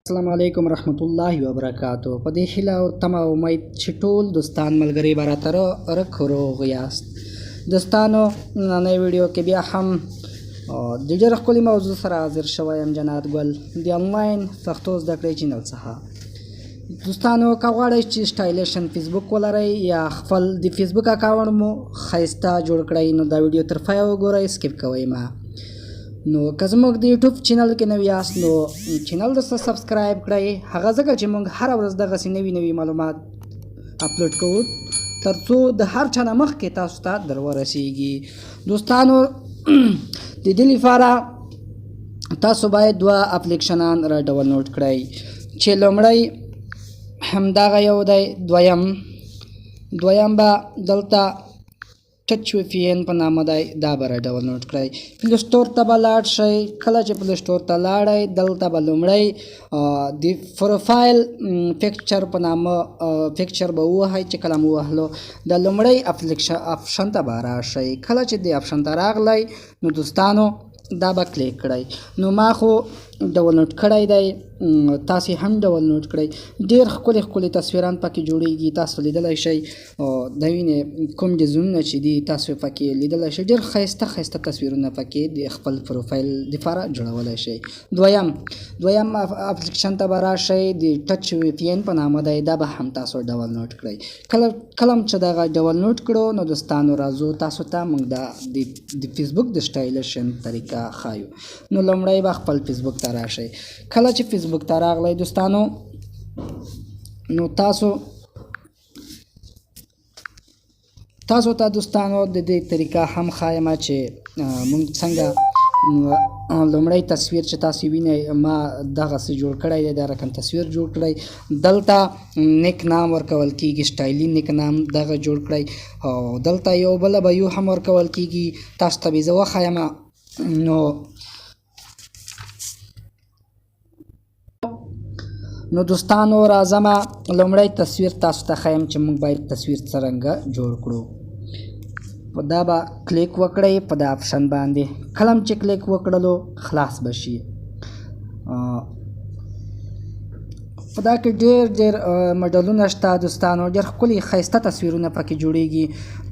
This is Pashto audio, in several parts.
السلام علیکم رحمت الله وبرکاتو. په دې هیله او تمه امید چې ټول دوستان ملګري به راته رک روغ یاست. دوستانو نننۍ ویډیو کې بیا هم د ډېر ښکلي موضوع سره حاضر شوی یم جناب ګل د آنلاین پښتو زده کړې چینل څخه. دوستانو که غواړئ چې سټایلش فیسبوک ولرئ یا خپل د فیسبوک اکاونټ مو ښایسته جوړ کړئ نو دا ویډیو تر پایه وګورئ، سکیپ کوئ مه. نو که زموږ د یوټیوب چینل کې نوي یاست نو چینل درسره سبسکرایب کړئ، هغه ځکه چې موږ هره ورځ دغسې نوي معلومات اپلوډ کوو تر څو د هر چا نه مخکې تاسو ته درورسیږي. دوستانو د دې لپاره تاسو باید دوه اپلیکیشنان را ډاونلوډ کړئ چې لومړی همدغه یو دی، دویم به دلته ټچ وی این په نامه دی، دا به را ډاونلوډ کړئ. پلی سټور ته به لاړ شئ. کله چې پلی سټور ته لاړئ دلته به لومړی د پروفایل پکچر په نامه پکچر به ووهئ. چې کله مو ووهلو د لومړی اپشن ته به راشئ. کله چې دې اپشن ته راغلی نو دوستانو دا به کلیک کړئ. نو ما خو ډاونلوډ کړی دی، تاسې هم ډاونلوډ کړئ. ډېر ښکلي ښکلي تصویران پکې جوړیږي، تاسو لیدلی شئ. د وینې کوم ډیزاینونه چې دي تاسو پکې لیدلی شئ. ډېر ښایسته ښایسته تصویرونه پکې د خپل پروفایل دپاره جوړولی شئ. دویم اپلیکیشن ته به راشئ، د ټچ وی این په نامه دی، دا به هم تاسو ډاونلوډ کړئ. کله چې دغه ډاونلوډ کړو نو دوستانو راځو تاسو ته موږ د فیسبوک د سټایلش طریقه ښایو. نو لومړی به خپل فیسبوک ته راشئ. کله چې فیسبوک ته راغلی دوستانو نو تاسو ته دوستانو د دې طریقه هم ښایم چې موږ څنګه لومړی تصویر چې تاسو وینئ ما دغسې جوړ کړی دی، دا رقم تصویر جوړ کړی. دلته نیک نام ورکول کیږي، سټایلي نیک نام دغه جوړ کړی. او دلته یو بله بیو هم ورکول کیږي، تاسو ته به زه وښایم. نو دوستانو راځمه لومړی تصویر تاسو ته ښایم چې موږ باید تصویر څرنګه جوړ کړو. په دا به کلیک وکړئ په دا اپشن باندې. کله چې کلیک وکړلو خلاص به شي. په دا کې ډېر مډلونه شته دوستانو، ډېر ښکلي ښایسته تصویرونه پکې جوړیږي.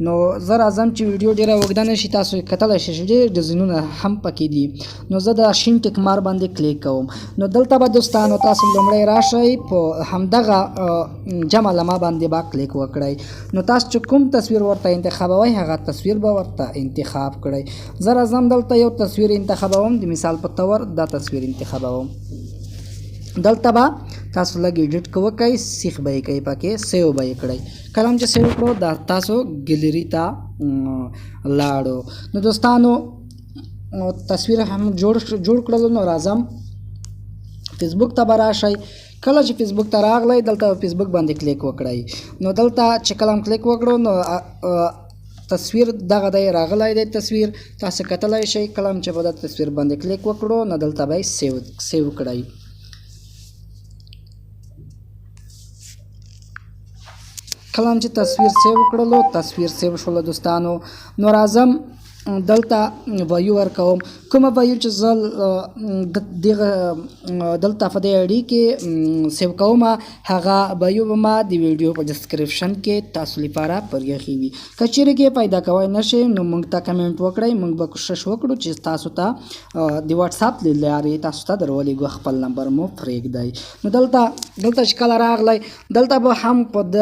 نو زه راځم چې ویډیو ډېره اوږده نه شي، تاسو کتلی شئ چې ډېر ډیزاینونه هم پکې دي. نو زه د شین ټیک مار باندې کلیک کوم. نو دلته به دوستانو تاسو لومړی راشئ، په همدغه جمع لمحه باندې به کلیک وکړئ. نو تاسو چې کوم تصویر ورته انتخابوئ هغه تصویر به ورته انتخاب کړئ. زه راځم دلته یو تصویر انتخابوم، د مثال په طور دا تصویر انتخابوم. دلته به تاسو لږ ایډیټ وکړئ، سیخ به یې کوئ، پکې سیو به یې کړئ. کله چې سیو کړو دا تاسو ګیلري ته لاړو. نو دوستانو تصویر هم جوړ کړلو. نو راځم فیسبوک ته به راشئ. کله چې فیسبوک ته راغلی دلته فیسبوک باندې کلیک وکړئ. نو دلته چې کله هم کلیک وکړو نو تصویر دغه دی راغلی دی تصویر، تاسو کتلی شئ. کله هم چې په دا تصویر باندې کلیک وکړو نو دلته به یې سیو کړئ. کله هم چې تصویر سیو کړلو تصویر سیو شوله دوستانو. نو راځم دلته ویو ورکوم. کومه ویو چې زه دلته په دې اډي کې سیو کوم هغه ویو به ما د ویډیو په ډسکرپشن کې تاسو لپاره پرېښې وي. که چیرې کې پیدا کوی نه شئ نو موږ ته کمنټ وکړئ، موږ به کوشش وکړو چې تاسو ته د واتساپ له لارې تاسو ته درولېږو، خپل نمبر مو پرېږدئ. نو دلته چې کله راغلی دلته به هم په د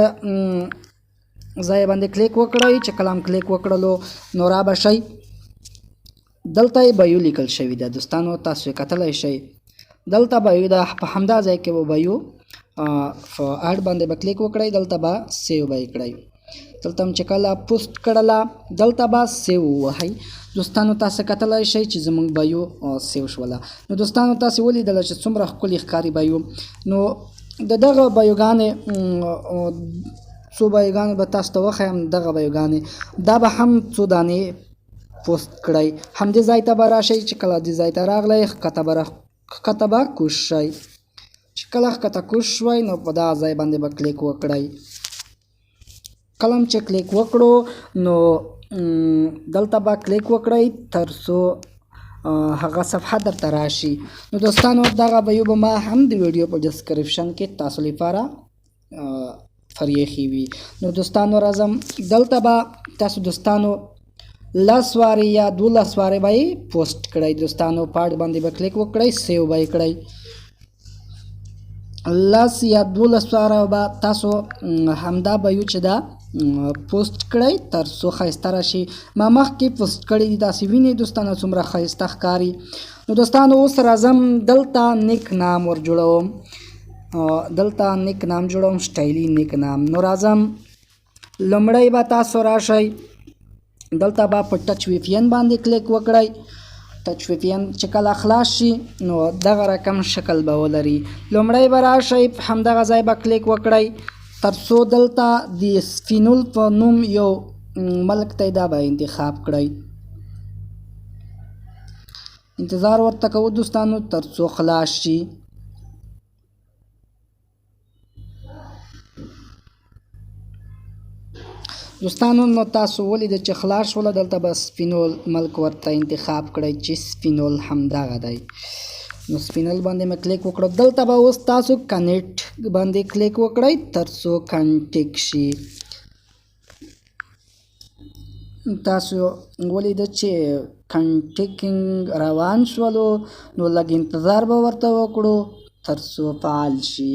ځای باندې کلیک وکړئ. چې کله هم کلیک وکړلو نو را به شئ. دلته یې بیو لیکل شوي ده دوستانو، تاسو یې کتلی شئ. دلته بیو ده، په همدا ځای کې به بیو په اډ باندې به کلیک وکړئ. دلته به سیو به یې کړئ. دلته هم چې کله پوسټ کړله دلته به سیو ووهئ. دوستانو تاسو کتلی شئ چې زموږ بیو سیو شوله. نو دوستانو تاسو ولیدله چې څومره ښکلي ښکاري بیو. نو د دغه بیوګانې څو بیوګانې به تاسو ته وښیم. دغه بیوګانې دا به هم څو دانې پوسټ کړئ. همدې ځای ته به راشئ. چې کله دې ځای ته راغلی ښکته به کوز شئ. چې کله ښکته کوز شوئ نو په دغه ځای باندې به کلیک وکړئ. کله هم چې کلیک وکړو نو دلته به کلیک وکړئ تر څو هغه صفحه درته راشي. نو دوستانو دغه ویو به ما هم د ویډیو په ډسکرپشن کې تاسو لپاره فریخي وي. نو دوستانو راځم دلته به تاسو دوستانو 10 وارې یا 12 وارې به یې پوسټ کړئ. دوستانو پاړ باندې به کلیک وکړئ، سیو به یې کړئ. 10 یا 12 واره به تاسو همدا ویو چې دا پوسټ کړئ تر څو ښایسته راشي. ما مخکې پوسټ کړي دي، تاسې وینئ دوستانو څومره ښایسته ښکاري. نو دوستانو اوس راځم دلته نیک نام ور جوړوم، سټایلي نیک نام. نو راځم لومړی به تاسو راشئ دلته به په ټچ وی پی این باندې کلیک وکړئ. ټچ وی پی این چې کله خلاص شي نو دغه رقم شکل به ولري. لومړی به راشئ همدغه ځای به کلیک وکړئ تر څو دلته د سپینول په نوم یو ملک دی دا به انتخاب کړئ. انتظار ورته کوو دوستانو تر څو خلاص شي. دوستانو نو تاسو ولیدل چې خلاص شوله، دلته به سپینول ملک ورته انتخاب کړئ چې سپینول همدغه دی. نو سپینل باندې مې کلیک وکړو. دلته به اوس تاسو کنیکټ باندې کلیک وکړئ تر څو کنټیک شي. تاسو ولیدل چې کنټیکینګ روان شولو، نو لږ انتظار به ورته وکړو تر څو فعال شي.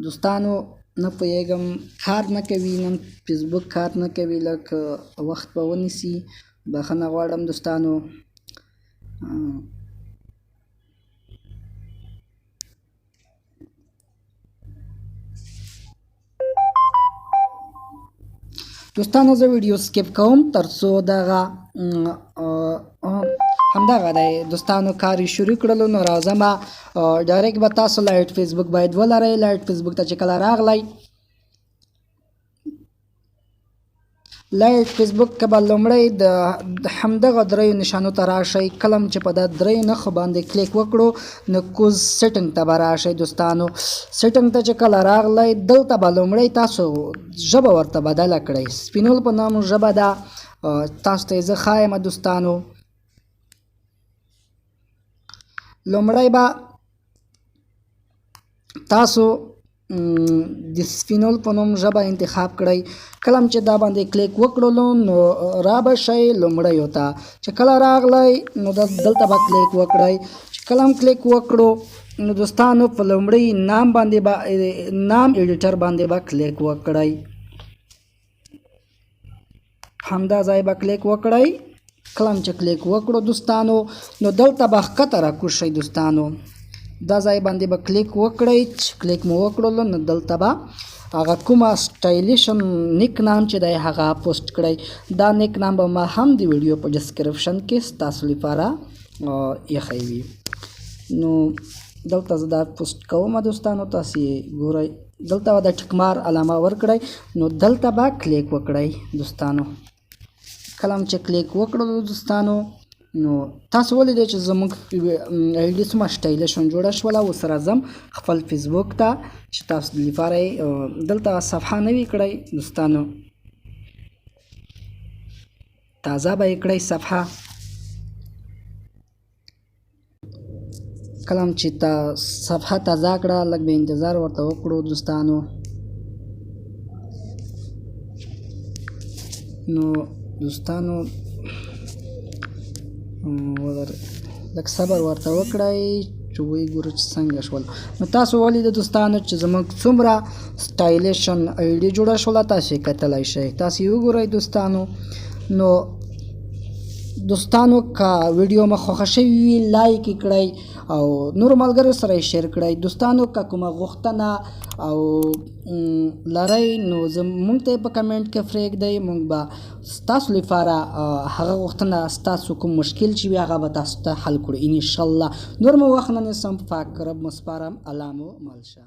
دوستانو نه پوهېږم کار نه کوي، نن فیسبوک کار نه کوي، لږ وخت به ونیسي، بخښنه غواړم دوستانو. دوستانو زه ویډیو سکیپ کوم تر څو دغه همدغه دی دوستانو کار یې شروع کړلو. نو راځم ډایرکټ به تاسو لایټ فیسبوک باید ولرئ. لایټ فیسبوک ته چې کله راغلی لایټ فیسبوک که به لومړی د همدغه دریو نشانو ته راشئ. کله چې په دا دریو نښو باندې کلیک وکړو نو کوز سیټنګ ته به راشئ. دوستانو سیټنګ ته چې کله راغلی دلته به لومړی تاسو ژبه ورته بدله کړئ. سپینول په نامو ژبه ده، تاسو ته یې زه ښایم دوستانو. لومړی به تاسو د سپینول په نوم ژبه انتخاب کړئ. کله چې دا باندې کلیک وکړلو نو را به شئ لومړیو ته. چې کله راغلی نو دلته به کلیک وکړئ. چې کله هم کلیک وکړو نو دوستانو په لومړی نام باندې به نام ایډیټر باندې به کلیک وکړئ. همدا ځای به کلیک وکړئ. کله چې کلیک وکړو دوستانو نو دلته به ښکته راکوز شئ. دوستانو دا ځای باندې به کلیک وکړئ. چې کلیک مو وکړلو نو دلته به هغه کومه سټایلش نیک نام چې دی هغه پوسټ کړئ. دا نیک نام به ما هم د ویډیو په ډسکرپشن کې ستاسو لپاره ایښی وي. نو دلته زه دا پوسټ کوم دوستانو، تاسې ګورئ. دلته به د ټیک مار علامه ورکړئ نو دلته به کلیک وکړئ دوستانو. کله چې کلیک وکړو دوستانو نو تاسو ولیدئ چې زموږ آی ډي څومره سټایلش جوړه شوله. اوس راځم خپل فیسبوک ته چې تاسو لپاره دلته صفحه نوې کړئ دوستانو، تازه به یې کړئ صفحه. کله چې صفحه تازه کړه لږ به انتظار ورته وکړو دوستانو. نو دوستانو لږ صبر ورته وکړئ چې وګورو چې څنګه شول. نو تاسو ولیدل دوستانو چې زموږ څومره سټایلش آی ډي جوړه شوله، تاسو یې کتلی شئ. تاسو یې وګورئ دوستانو. نو دوستانو که ویډیو مو خوښه شوې وي لایک یې کړئ او نورو ملګرو سره یې شیر کړئ. دوستانو که کومه غوښتنه او لرئ نو موږ ته یې په کمنټ کې پرېږدئ. موږ به ستاسو لپاره هغه غوښتنه ستاسو کوم مشکل چې وي هغه به تاسو ته حل کړو انشاءالله. نور مو وخت نه نیسم، پاک رب مو سپارم. الله مو مل شه.